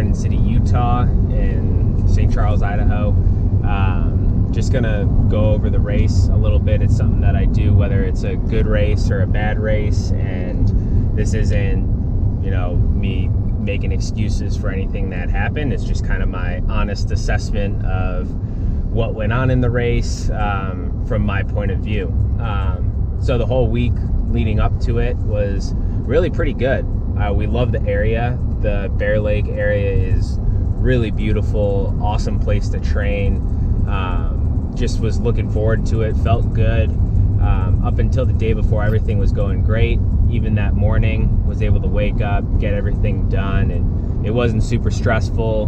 Garden City, Utah, and St. Charles, Idaho. Just gonna go over the race a little bit. It's something that I do, whether it's a good race or a bad race, and this isn't, me making excuses for anything that happened. It's just kind of my honest assessment of what went on in the race from my point of view. So the whole week leading up to it was really pretty good. We love the area. The Bear Lake area is really beautiful, awesome place to train. Just was looking forward to it, felt good. Up until the day before, everything was going great. Even that morning, was able to wake up, get everything done, and it wasn't super stressful.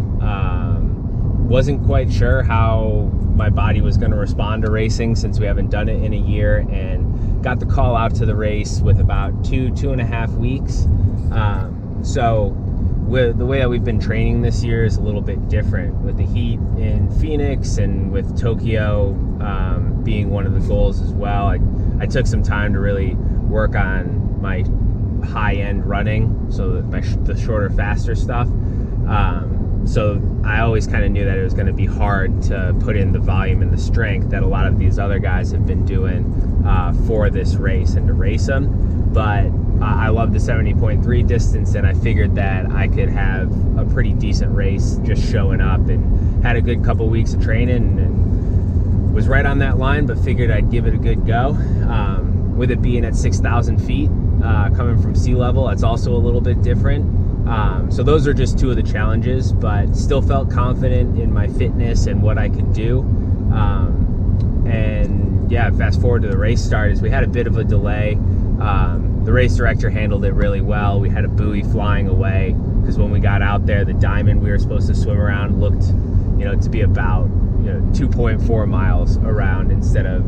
Wasn't quite sure how my body was going to respond to racing since we haven't done it in a year, and got the call out to the race with about 2.5 weeks. So with the way that we've been training this year is a little bit different, with the heat in Phoenix and with Tokyo being one of the goals as well. I took some time to really work on my high-end running, so the shorter, faster stuff. So I always kind of knew that it was going to be hard to put in the volume and the strength that a lot of these other guys have been doing for this race and to race them. But I love the 70.3 distance, and I figured that I could have a pretty decent race just showing up, and had a good couple weeks of training and was right on that line, but figured I'd give it a good go. With it being at 6,000 feet coming from sea level, that's also a little bit different. So those are just two of the challenges, but still felt confident in my fitness and what I could do. And yeah, fast forward to the race start, is we had a bit of a delay. The race director handled it really well. We had a buoy flying away because when we got out there, the diamond we were supposed to swim around looked, to be about 2.4 miles around instead of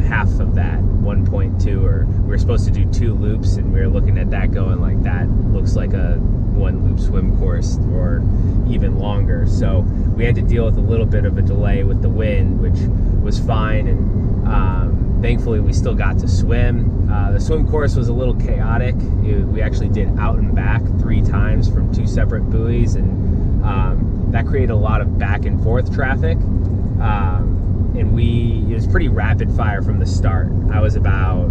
half of that, 1.2, or we were supposed to do 2 loops, and we were looking at that going like, that looks like a 1-loop swim course or even longer. So we had to deal with a little bit of a delay with the wind, which was fine, and thankfully we still got to swim. The swim course was a little chaotic. We actually did out and back 3 times from 2 separate buoys, and that created a lot of back and forth traffic. And it was pretty rapid fire from the start. I was about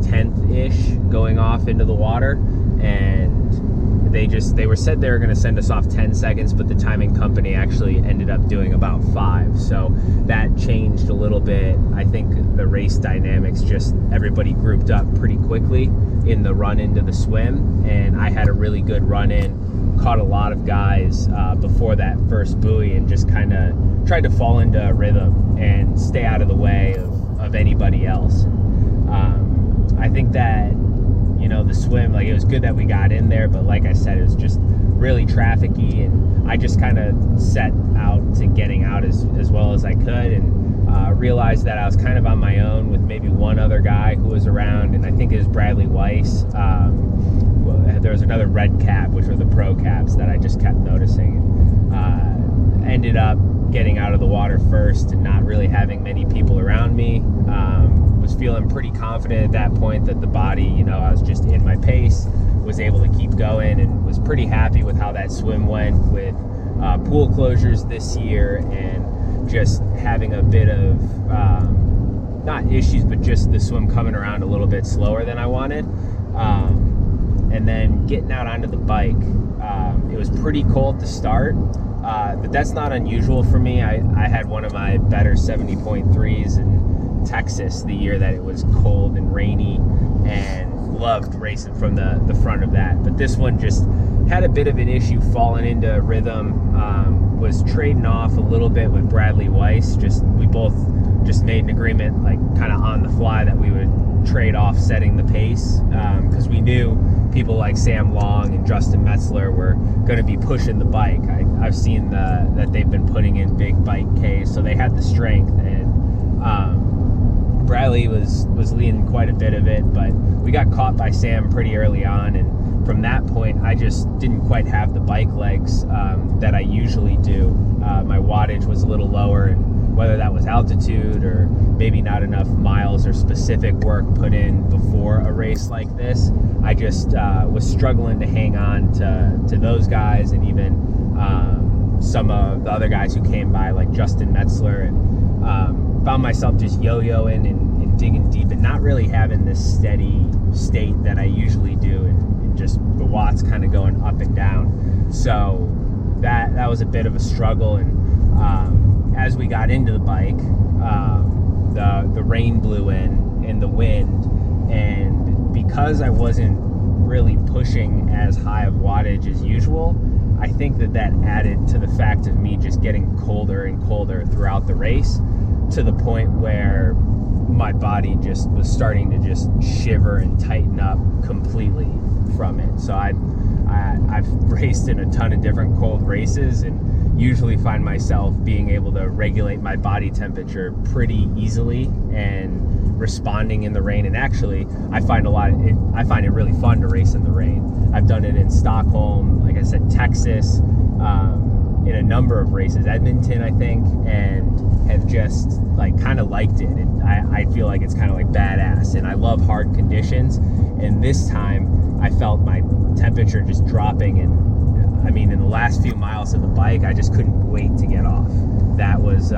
10th-ish going off into the water, and they said they were going to send us off 10 seconds, but the timing company actually ended up doing about 5. So that changed a little bit. I think the race dynamics, just everybody grouped up pretty quickly in the run into the swim, and I had a really good run in, caught a lot of guys before that first buoy, and just kind of tried to fall into a rhythm and stay out of the way of anybody else. I think that the swim, it was good that we got in there, but like I said, it was just really trafficky, and I just kind of set out to getting out as well as I could, and realized that I was kind of on my own with maybe one other guy who was around, and I think it was Bradley Weiss. There was another red cap, which were the pro caps, that I just kept noticing. Ended up getting out of the water first and not really having many people around me. Was feeling pretty confident at that point that the body, I was just in my pace, was able to keep going, and was pretty happy with how that swim went with pool closures this year, and just having a bit of, not issues, but just the swim coming around a little bit slower than I wanted. And then getting out onto the bike, it was pretty cold to start, but that's not unusual for me. I had one of my better 70.3s in Texas the year that it was cold and rainy, and loved racing from the front of that. But this one just had a bit of an issue falling into rhythm. Was trading off a little bit with Bradley Weiss. We both just made an agreement, kind of on the fly, that we would trade off setting the pace, because we knew people like Sam Long and Justin Metzler were going to be pushing the bike. I've seen that they've been putting in big bike Ks, so they had the strength, and Bradley was leading quite a bit of it, but we got caught by Sam pretty early on, and from that point I just didn't quite have the bike legs that I usually do. My wattage was a little lower, and whether that was altitude or maybe not enough miles or specific work put in before a race like this, I just was struggling to hang on to those guys, and even some of the other guys who came by, like Justin Metzler, and found myself just yo-yoing and digging deep and not really having this steady state that I usually do, and just the watts kind of going up and down. So that was a bit of a struggle. And as we got into the bike, the rain blew in and the wind, and because I wasn't really pushing as high of wattage as usual, I think that added to the fact of me just getting colder and colder throughout the race, to the point where my body just was starting to just shiver and tighten up completely from it. So I've raced in a ton of different cold races, and usually find myself being able to regulate my body temperature pretty easily and responding in the rain. And actually, I find it really fun to race in the rain. I've done it in Stockholm, like I said, Texas, in a number of races, Edmonton, I think, and have just like kind of liked it. And I feel like it's kind of like badass, and I love hard conditions. And this time I felt my temperature just dropping, and I mean, in the last few miles of the bike, I just couldn't wait to get off. That was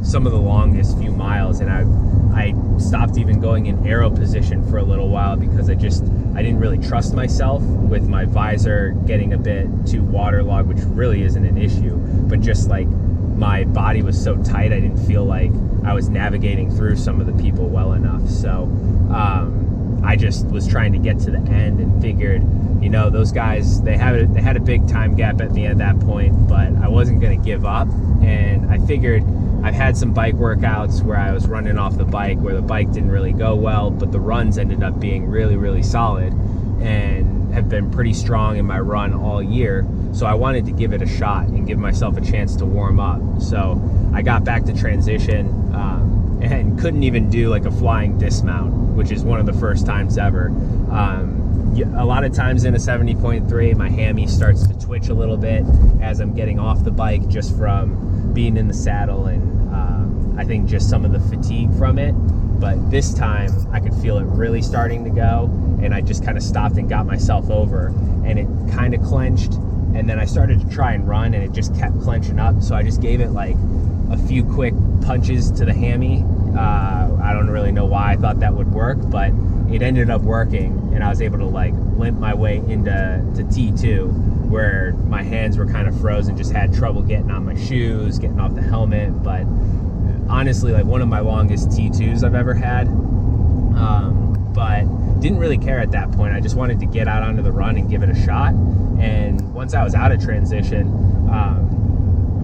some of the longest few miles, and I stopped even going in aero position for a little while because I didn't really trust myself with my visor getting a bit too waterlogged, which really isn't an issue, but just like my body was so tight, I didn't feel like I was navigating through some of the people well enough. So I just was trying to get to the end and figured, you know, those guys, they had a big time gap at me at that point, but I wasn't going to give up. And I figured, I've had some bike workouts where I was running off the bike where the bike didn't really go well, but the runs ended up being really, really solid and have been pretty strong in my run all year. So I wanted to give it a shot and give myself a chance to warm up. So I got back to transition and couldn't even do like a flying dismount, which is one of the first times ever. A lot of times in a 70.3, my hammy starts to twitch a little bit as I'm getting off the bike, just from being in the saddle, and I think just some of the fatigue from it. But this time I could feel it really starting to go, and I just kind of stopped and got myself over, and it kind of clenched, and then I started to try and run, and it just kept clenching up. So I just gave it like a few quick punches to the hammy. I don't really know why I thought that would work, but it ended up working, and I was able to like limp my way into T2, where my hands were kind of frozen, just had trouble getting on my shoes, getting off the helmet. But honestly, like one of my longest T2s I've ever had. But didn't really care at that point. I just wanted to get out onto the run and give it a shot. And once I was out of transition,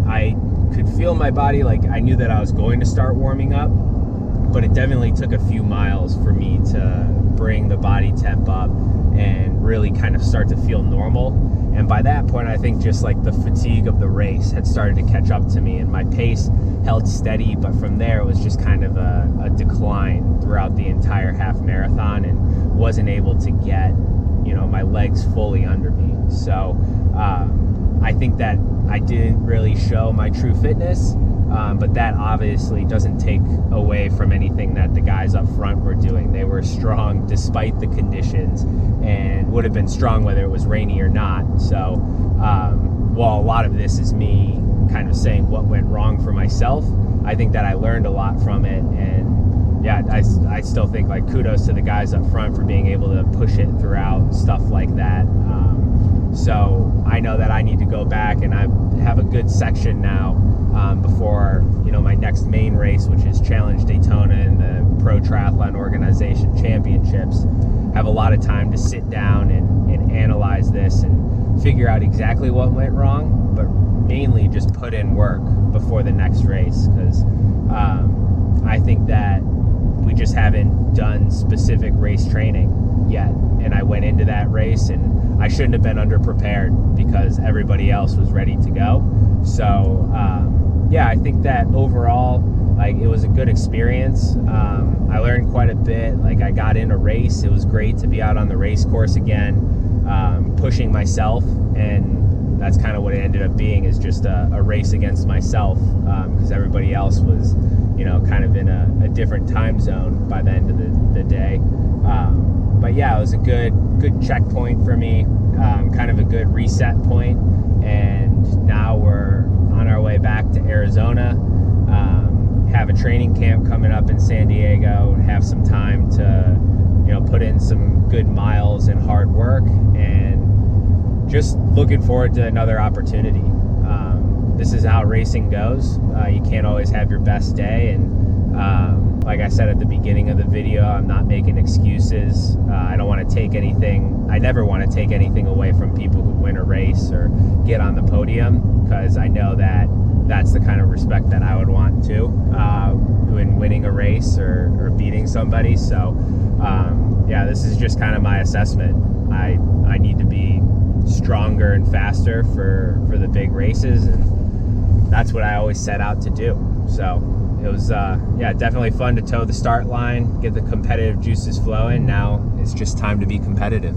I could feel my body, like I knew that I was going to start warming up, but it definitely took a few miles for me to bring the body temp up and really kind of start to feel normal. And by that point, I think just like the fatigue of the race had started to catch up to me, and my pace held steady, but from there it was just kind of a decline throughout the entire half marathon, and wasn't able to get, you know, my legs fully under me. So I think that I didn't really show my true fitness, but that obviously doesn't take away from anything that the guys up front were doing. They were strong despite the conditions, and would have been strong whether it was rainy or not. So while a lot of this is me kind of saying what went wrong for myself, I think that I learned a lot from it. And yeah, I still think like kudos to the guys up front for being able to push it throughout stuff like that. So I know that I need to go back, and I have a good section now before, you know, my next main race, which is Challenge Daytona and the Pro Triathlon Organization Championships. Have a lot of time to sit down and analyze this and figure out exactly what went wrong, but mainly just put in work before the next race, because I think that we just haven't done specific race training yet. And I went into that race and I shouldn't have been underprepared because everybody else was ready to go. So yeah, I think that overall, like, it was a good experience. I learned quite a bit. Like, I got in a race. It was great to be out on the race course again, pushing myself, and that's kind of what it ended up being, is just a race against myself, because everybody else was, you know, kind of in a different time zone by the end of the day. But yeah, it was a good checkpoint for me, kind of a good reset point, and and now we're on our way back to Arizona. Have a training camp coming up in San Diego, have some time to, put in some good miles and hard work, and just looking forward to another opportunity. This is how racing goes. You can't always have your best day, and like I said at the beginning of the video, I'm not making excuses. I don't want to take anything, I never want to take anything away from people who win a race or get on the podium, because I know that that's the kind of respect that I would want too, when winning a race or beating somebody. So yeah, this is just kind of my assessment. I need to be stronger and faster for the big races, and that's what I always set out to do. So it was yeah, definitely fun to toe the start line, get the competitive juices flowing. Now it's just time to be competitive.